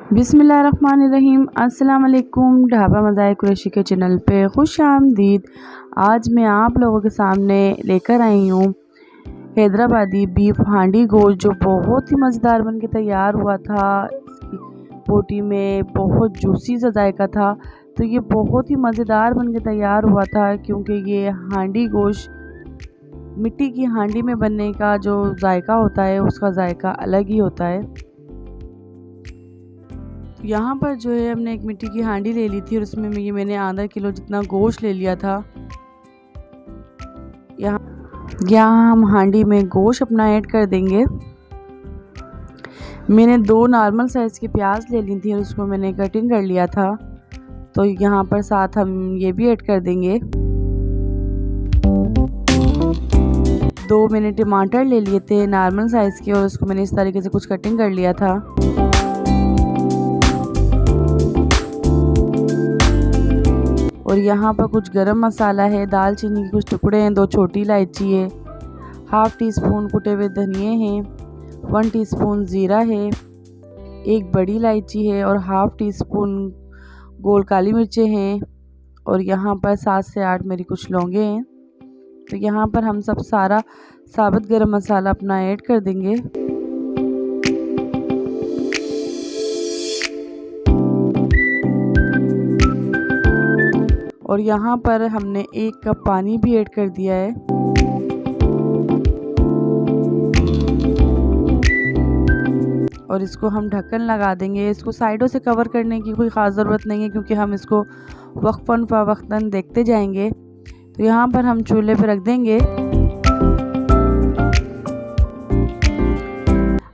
बिस्मिल्लाहिर्रहमानिर्रहीम। अस्सलाम वालेकुम। ढाबा मज़ाए कुरैशी के चैनल पे खुश आमदीद। आज मैं आप लोगों के सामने लेकर आई हूँ हैदराबादी बीफ हांडी गोश्त, जो बहुत ही मज़ेदार बन के तैयार हुआ था। इसकी बोटी में बहुत जूसी सा जायका था, तो ये बहुत ही मज़ेदार बन के तैयार हुआ था, क्योंकि ये हांडी गोश्त मिट्टी की हांडी में बनने का जो जायका होता है उसका जायका अलग ही होता है। यहाँ पर जो है हमने एक मिट्टी की हांडी ले ली थी और उसमें मैंने आधा किलो जितना गोश्त ले लिया था। यहाँ हम हांडी में गोश्त अपना ऐड कर देंगे। मैंने 2 नॉर्मल साइज़ की प्याज ले ली थी और उसको मैंने कटिंग कर लिया था, तो यहाँ पर साथ हम ये भी ऐड कर देंगे। 2 मैंने टमाटर ले लिए थे नॉर्मल साइज़ के और उसको मैंने इस तरीके से कुछ कटिंग कर लिया था। और यहाँ पर कुछ गरम मसाला है, दालचीनी के कुछ टुकड़े हैं, 2 छोटी इलायची है, हाफ़ टी स्पून कुटे हुए धनिए हैं, 1 टीस्पून ज़ीरा है, 1 बड़ी इलायची है और हाफ़ टी स्पून गोल काली मिर्चें हैं। और यहाँ पर 7 से 8 मेरी कुछ लौंगे हैं। तो यहाँ पर हम सब सारा साबुत गरम मसाला अपना ऐड कर देंगे। और यहाँ पर हमने 1 कप पानी भी ऐड कर दिया है। और इसको हम ढक्कन लगा देंगे। इसको साइडों से कवर करने की कोई ख़ास ज़रूरत नहीं है, क्योंकि हम इसको वक्फ़न फ़वक्तन देखते जाएंगे। तो यहाँ पर हम चूल्हे पर रख देंगे।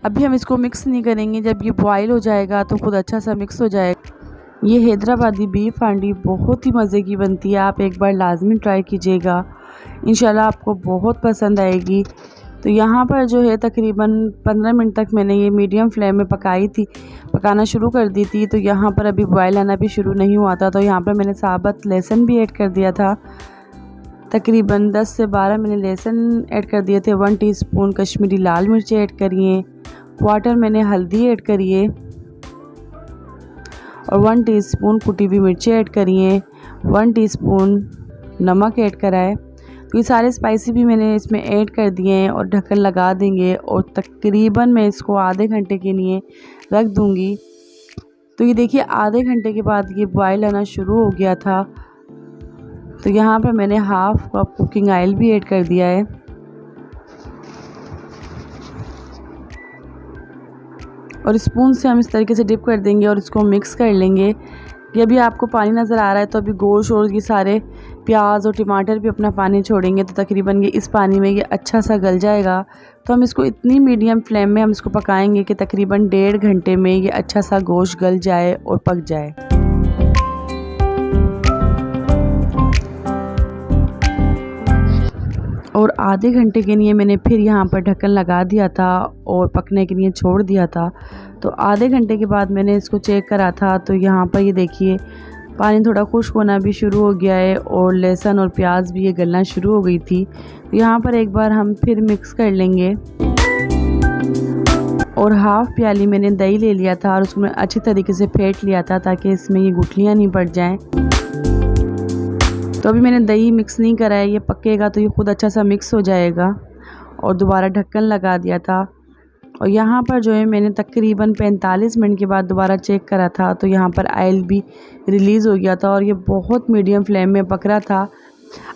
अभी हम इसको मिक्स नहीं करेंगे, जब ये बॉयल हो जाएगा तो खुद अच्छा सा मिक्स हो जाएगा। ये हैदराबादी बीफ हांडी बहुत ही मज़े की बनती है, आप एक बार लाजमी ट्राई कीजिएगा, इंशाल्लाह आपको बहुत पसंद आएगी। तो यहाँ पर जो है तकरीबन 15 मिनट तक मैंने ये मीडियम फ्लेम में पकाना शुरू कर दी थी। तो यहाँ पर अभी बॉयल आना भी शुरू नहीं हुआ था, तो यहाँ पर मैंने साबुत लहसुन भी ऐड कर दिया था। तकरीबन 10 से 12 मैंने लहसुन ऐड कर दिए थे, 1 टीस्पून कश्मीरी लाल मिर्चें ऐड करिए, 1/4 मैंने हल्दी ऐड करिए और 1 टीस्पून कुटी हुई मिर्चें ऐड करिए, 1 टीस्पून नमक ऐड कराए। तो ये सारे स्पाइसी भी मैंने इसमें ऐड कर दिए हैं और ढक्कन लगा देंगे और तकरीबन मैं इसको आधे घंटे के लिए रख दूंगी। तो ये देखिए आधे घंटे के बाद ये बॉयल आना शुरू हो गया था। तो यहाँ पर मैंने हाफ़ कप कुकिंग ऑयल भी ऐड कर दिया है। और स्पून से हम इस तरीके से डिप कर देंगे और इसको मिक्स कर लेंगे। ये अभी आपको पानी नज़र आ रहा है, तो अभी गोश्त और ये सारे प्याज और टमाटर भी अपना पानी छोड़ेंगे, तो तकरीबन ये इस पानी में ये अच्छा सा गल जाएगा। तो हम इसको इतनी मीडियम फ्लेम में हम इसको पकाएंगे कि तकरीबन 1.5 घंटे में ये अच्छा सा गोश्त गल जाए और पक जाए। और आधे घंटे के लिए मैंने फिर यहाँ पर ढक्कन लगा दिया था और पकने के लिए छोड़ दिया था। तो आधे घंटे के बाद मैंने इसको चेक करा था, तो यहाँ पर ये देखिए पानी थोड़ा खुश्क होना भी शुरू हो गया है और लहसुन और प्याज भी ये गलना शुरू हो गई थी। तो यहाँ पर एक बार हम फिर मिक्स कर लेंगे। और हाफ़ प्याली मैंने दही ले लिया था और उसको मैं अच्छी तरीके से फेंट लिया था, ताकि इसमें ये गुठलियाँ नहीं पड़ जाएँ। तो अभी मैंने दही मिक्स नहीं करा है, ये पकेगा तो ये खुद अच्छा सा मिक्स हो जाएगा। और दोबारा ढक्कन लगा दिया था। और यहाँ पर जो है मैंने तकरीबन 45 मिनट के बाद दोबारा चेक करा था, तो यहाँ पर ऑयल भी रिलीज़ हो गया था और ये बहुत मीडियम फ्लेम में पक रहा था।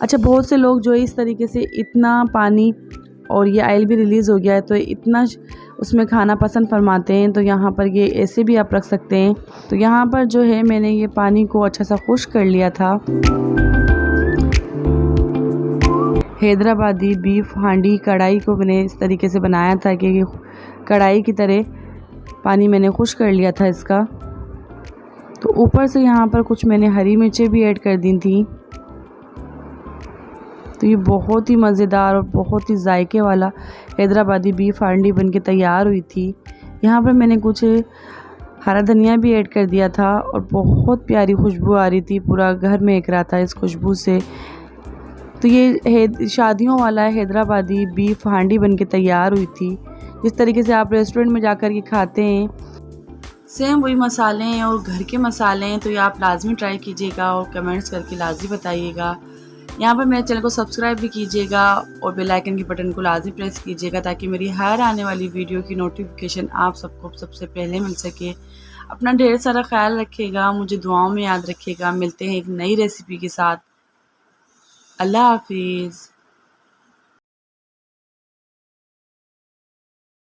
अच्छा, बहुत से लोग जो है इस तरीके से इतना पानी और ये ऑयल भी रिलीज़ हो गया है तो इतना उसमें खाना पसंद फरमाते हैं, तो यहाँ पर ये ऐसे भी आप रख सकते हैं। तो यहाँ पर जो है मैंने ये पानी को अच्छा सा खुश्क कर लिया था। हैदराबादी बीफ हांडी कढ़ाई को मैंने इस तरीके से बनाया था कि कढ़ाई की तरह पानी मैंने खुश्क कर लिया था इसका। तो ऊपर से यहाँ पर कुछ मैंने हरी मिर्चें भी ऐड कर दी थी। तो ये बहुत ही मज़ेदार और बहुत ही जायके वाला हैदराबादी बीफ हांडी बनके तैयार हुई थी। यहाँ पर मैंने कुछ हरा धनिया भी ऐड कर दिया था और बहुत प्यारी खुशबू आ रही थी, पूरा घर महक रहा था इस खुशबू से। तो ये शादियों वाला हैदराबादी बीफ हांडी बनके तैयार हुई थी। जिस तरीके से आप रेस्टोरेंट में जाकर ये खाते हैं, सेम वही मसाले हैं और घर के मसाले हैं, तो ये आप लाजमी ट्राई कीजिएगा और कमेंट्स करके लाजमी बताइएगा। यहाँ पर मेरे चैनल को सब्सक्राइब भी कीजिएगा और बेल आइकन के बटन को लाजमी प्रेस कीजिएगा ताकि मेरी हर आने वाली वीडियो की नोटिफिकेशन आप सबको सबसे पहले मिल सके। अपना ढेर सारा ख्याल रखिएगा, मुझे दुआओं में याद रखिएगा। मिलते हैं एक नई रेसिपी के साथ। अल्लाह हाफिज़।